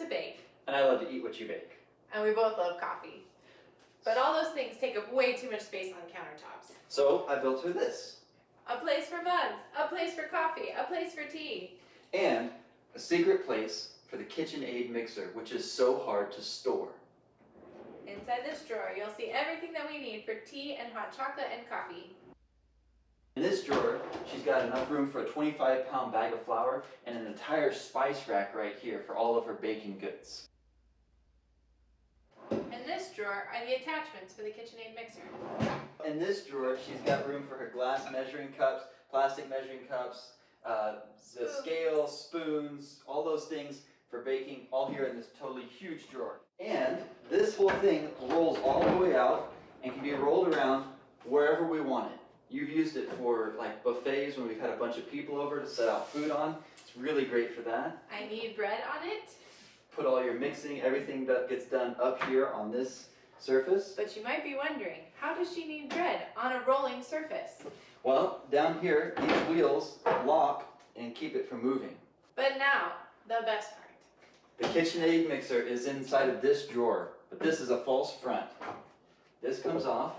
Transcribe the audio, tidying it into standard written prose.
to bake. And I love to eat what you bake. And we both love coffee. But all those things take up way too much space on countertops. So I built her this. A place for mugs, a place for coffee, a place for tea. And a secret place for the KitchenAid mixer, which is so hard to store. Inside this drawer, you'll see everything that we need for tea and hot chocolate and coffee. In this drawer, she's got enough room for a 25-pound bag of flour and an entire spice rack right here for all of her baking goods. In this drawer are the attachments for the KitchenAid mixer. In this drawer, she's got room for her glass measuring cups, plastic measuring cups, the scale, spoons, all those things for baking, all here in this totally huge drawer. And this whole thing rolls all the way out and can be rolled around wherever we want it. You've used it for like buffets when we've had a bunch of people over to set out food on. It's really great for that. I need bread on it. Put all your mixing, everything that gets done up here on this surface. But you might be wondering, how does she need bread on a rolling surface? Well, down here, these wheels lock and keep it from moving. But now, the best part. The KitchenAid mixer is inside of this drawer, but this is a false front. This comes off,